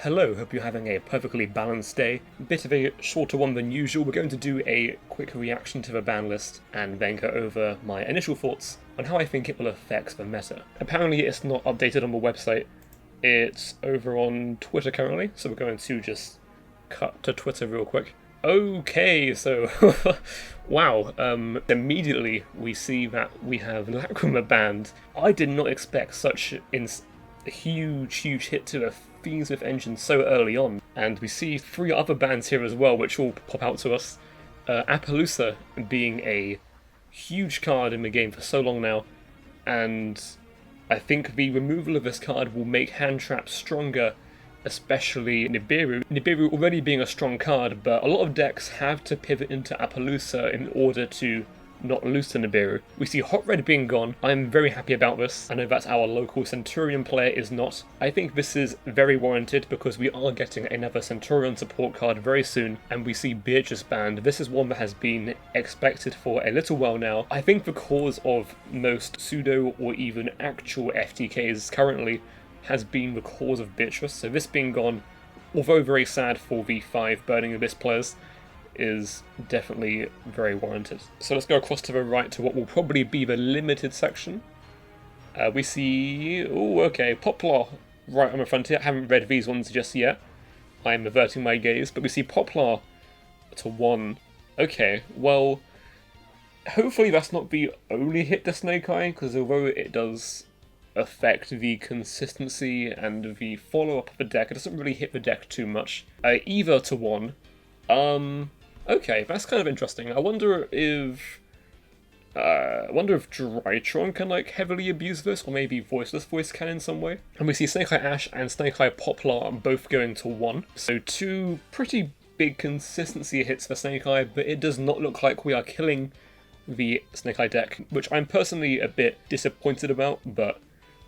Hello, hope you're having a perfectly balanced day. Bit of a shorter one than usual. We're going to do a quick reaction to the ban list and then go over my initial thoughts on how I think it will affect the meta. Apparently it's not updated on the website, it's over on Twitter currently, so we're going to just cut to Twitter real quick. Okay, so wow, immediately we see that we have Lacrima banned. I did not expect such a huge hit to the Fiends with Engine so early on, and we see three other bands here as well which all pop out to us. Appaloosa being a huge card in the game for so long now, and I think the removal of this card will make hand traps stronger, especially Nibiru. Nibiru already being a strong card, but a lot of decks have to pivot into Appaloosa in order to not lose to Nibiru. We see Hot Red being gone. I'm very happy about this. I know that our local Centurion player is not. I think this is very warranted because we are getting another Centurion support card very soon, and we see Beatrice banned. This is one that has been expected for a little while now. I think the cause of most pseudo or even actual FTKs currently has been the cause of Beatrice, so this being gone, although very sad for the 5 Burning Abyss players, is definitely very warranted. So let's go across to the right to what will probably be the limited section. We see, oh okay, Poplar right on the frontier. I haven't read these ones just yet. I'm averting my gaze, but we see Poplar to 1. Okay, well, hopefully that's not the only hit to Snake Eye, because although it does affect the consistency and the follow-up of the deck, it doesn't really hit the deck too much. Either to 1. Okay, that's kind of interesting. I wonder if Drytron can like heavily abuse this, or maybe Voiceless Voice can in some way. And we see Snake Eye Ash and Snake Eye Poplar both going to 1. So 2 pretty big consistency hits for Snake Eye, but it does not look like we are killing the Snake Eye deck, which I'm personally a bit disappointed about, but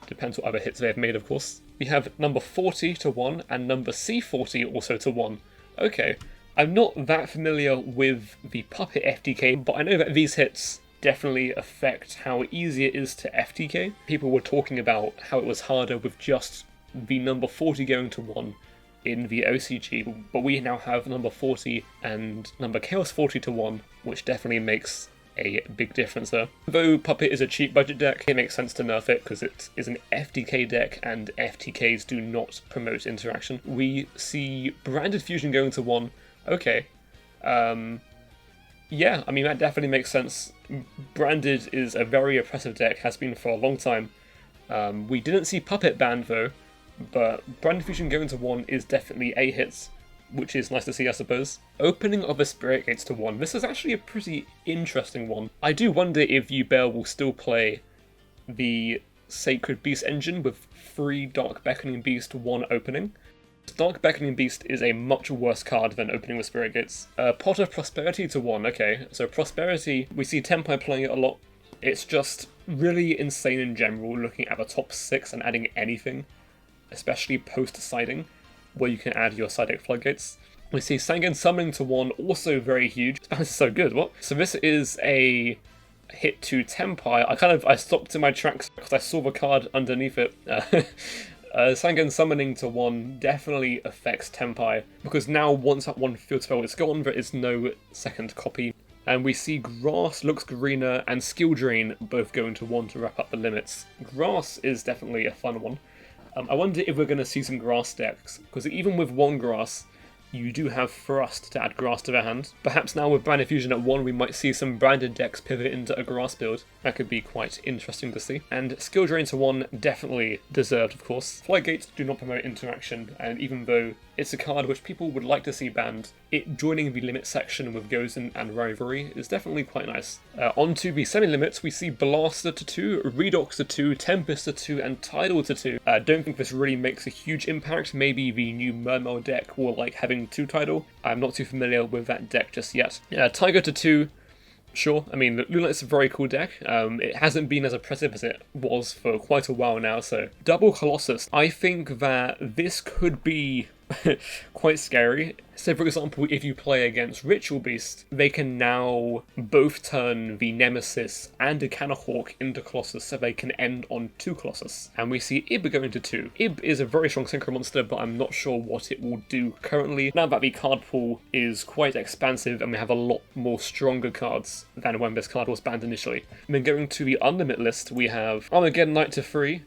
depends what other hits they have made, of course. We have number 40 to 1 and number C40 also to 1. Okay. I'm not that familiar with the Puppet FTK, but I know that these hits definitely affect how easy it is to FTK. People were talking about how it was harder with just the number 40 going to 1 in the OCG, but we now have number 40 and number Chaos 40 to 1, which definitely makes a big difference there. Though Puppet is a cheap budget deck, it makes sense to nerf it because it is an FTK deck and FTKs do not promote interaction. We see Branded Fusion going to 1. Okay. Yeah, I mean, that definitely makes sense. Branded is a very oppressive deck, has been for a long time. We didn't see Puppet banned though, but Branded Fusion going to 1 is definitely a hit, which is nice to see, I suppose. Opening of the Spirit Gates to 1. This is actually a pretty interesting one. I do wonder if Yubel will still play the Sacred Beast engine with 3 Dark Beckoning Beast 1 opening. Dark Beckoning Beast is a much worse card than opening with Spirit Gates. Pot of Prosperity to 1, okay. So Prosperity, we see Tempai playing it a lot. It's just really insane in general looking at the top 6 and adding anything, especially post-siding, where you can add your side deck Floodgates. We see Sangan Summoning to 1, also very huge. This is so good, what? So this is a hit to Tempai. I stopped in my tracks because I saw the card underneath it. Sangan Summoning to 1 definitely affects Tempai, because now once that 1 field spell is gone, there is no second copy. And we see Grass looks greener and Skill Drain both going to 1 to wrap up the limits. Grass is definitely a fun one. I wonder if we're going to see some Grass decks, because even with 1 Grass, you do have Thrust to add Grass to their hand. Perhaps now with Branded Fusion at 1, we might see some Branded decks pivot into a Grass build. That could be quite interesting to see. And Skill Drain to 1, definitely deserved, of course. Floodgates do not promote interaction, and even though it's a card which people would like to see banned, it joining the limit section with Gozen and Rivalry is definitely quite nice. On to the semi-limits, we see Blaster to 2, Redox to 2, Tempest to 2, and Tidal to 2. Don't think this really makes a huge impact. Maybe the new Mermail deck will like having 2 Tidal. I'm not too familiar with that deck just yet. Tiger to 2, sure. I mean, Lunite's a very cool deck. It hasn't been as oppressive as it was for quite a while now, so. Double Colossus. I think that this could be quite scary. So for example, if you play against Ritual Beast, they can now both turn the Nemesis and a Canahawk into Colossus, so they can end on 2 Colossus. And we see Ib go into 2. Ib is a very strong synchro monster, but I'm not sure what it will do currently, now that the card pool is quite expansive and we have a lot more stronger cards than when this card was banned initially. And then going to the Unlimit list, we have Armageddon Knight to 3.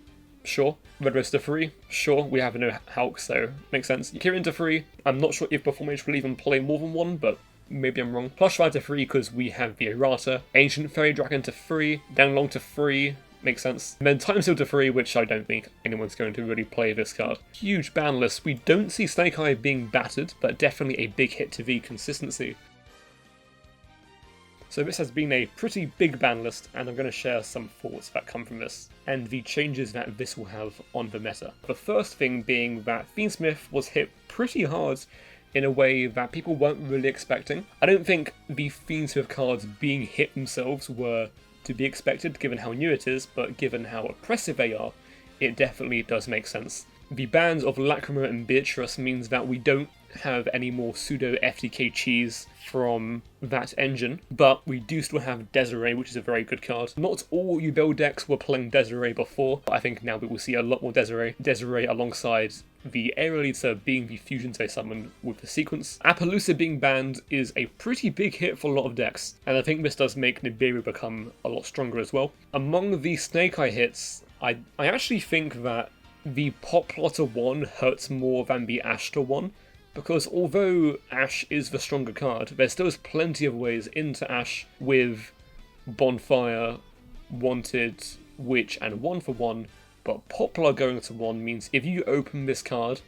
Sure. Red Rose to 3, sure, we have no Hulk, so makes sense. Kirin to 3, I'm not sure if Performance will even play more than 1, but maybe I'm wrong. Plush 5 to 3 because we have the Errata. Ancient Fairy Dragon to 3, Danglong to 3, makes sense. And then Time Seal to 3, which I don't think anyone's going to really play this card. Huge ban list. We don't see Snake Eye being battered, but definitely a big hit to the consistency. So this has been a pretty big ban list, and I'm going to share some thoughts that come from this, and the changes that this will have on the meta. The first thing being that Fiendsmith was hit pretty hard in a way that people weren't really expecting. I don't think the Fiendsmith cards being hit themselves were to be expected given how new it is, but given how oppressive they are, it definitely does make sense. The bans of Lacrima and Beatrice means that we don't have any more pseudo FTK cheese from that engine, but we do still have Desiree, which is a very good card. Not all Yubel decks were playing Desiree before, but I think now we will see a lot more Desiree. Desiree alongside the Aerolita being the fusions they summon with the sequence. Appaloosa being banned is a pretty big hit for a lot of decks, and I think this does make Nibiru become a lot stronger as well. Among the Snake Eye hits, I actually think that the Poplar 1 hurts more than the Ashtar 1, because although Ash is the stronger card, there still is plenty of ways into Ash with Bonfire, Wanted, Witch, and 1-for-1, but Poplar going to 1 means if you open this card,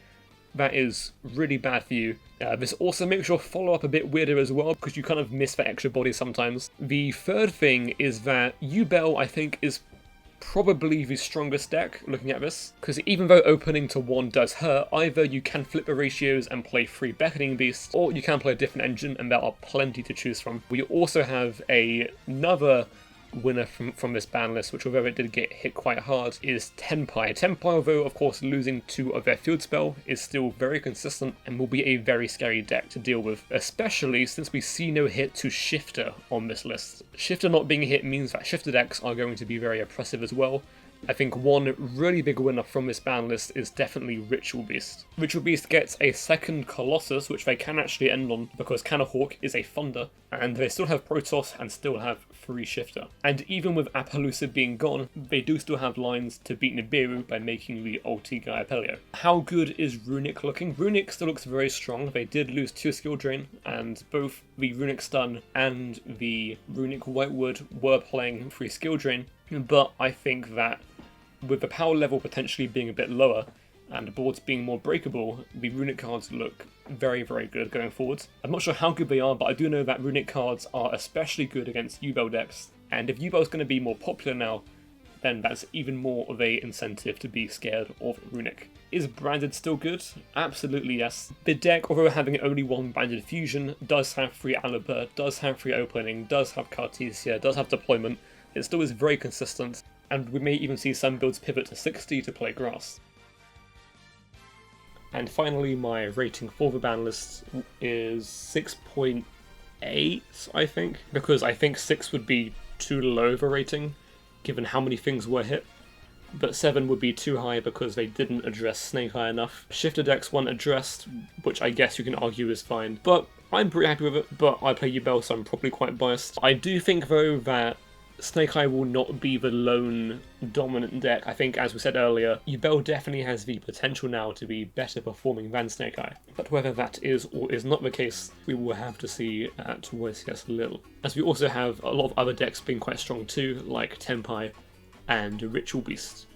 that is really bad for you. This also makes your follow-up a bit weirder as well, because you kind of miss that extra body sometimes. The third thing is that Yubel, I think, is probably the strongest deck looking at this, because even though opening to 1 does hurt, either you can flip the ratios and play 3 Beckoning Beasts, or you can play a different engine, and there are plenty to choose from. We also have another winner from this ban list, which although it did get hit quite hard, is Tenpai. Tenpai, although of course losing 2 of their field spell, is still very consistent and will be a very scary deck to deal with, especially since we see no hit to Shifter on this list. Shifter not being a hit means that Shifter decks are going to be very oppressive as well. I think one really big winner from this ban list is definitely Ritual Beast. Ritual Beast gets a second Colossus, which they can actually end on because Canahawk is a Thunder, and they still have Protoss and still have 3 Shifter. And even with Appaloosa being gone, they do still have lines to beat Nibiru by making the ulti Gaia Pelio. How good is Runic looking? Runic still looks very strong. They did lose 2 skill drain, and both the Runic Stun and the Runic Whitewood were playing 3 skill drain, but I think that with the power level potentially being a bit lower and the boards being more breakable, the Runic cards look very, very good going forwards. I'm not sure how good they are, but I do know that Runic cards are especially good against Yubel decks, and if Yubel is going to be more popular now, then that's even more of a incentive to be scared of Runic. Is Branded still good? Absolutely yes. The deck, although having only 1 Branded Fusion, does have 3 Alibur, does have 3 Opening, does have Cartesia, does have Deployment. It still is very consistent, and we may even see some builds pivot to 60 to play Grass. And finally, my rating for the ban list is 6.8, I think, because I think 6 would be too low of a rating, given how many things were hit, but 7 would be too high because they didn't address Snake Eye enough. Shifter decks weren't addressed, which I guess you can argue is fine, but I'm pretty happy with it, but I play Yubel, so I'm probably quite biased. I do think, though, that Snake Eye will not be the lone dominant deck. I think, as we said earlier, Yubel definitely has the potential now to be better performing than Snake Eye. But whether that is or is not the case, we will have to see at YCS Lille. As we also have a lot of other decks being quite strong too, like Tenpai and Ritual Beast.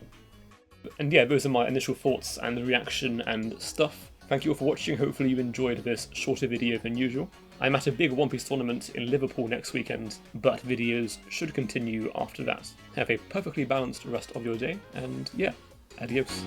And yeah, those are my initial thoughts and the reaction and stuff. Thank you all for watching, hopefully you enjoyed this shorter video than usual. I'm at a big One Piece tournament in Liverpool next weekend, but videos should continue after that. Have a perfectly balanced rest of your day, and yeah, adios.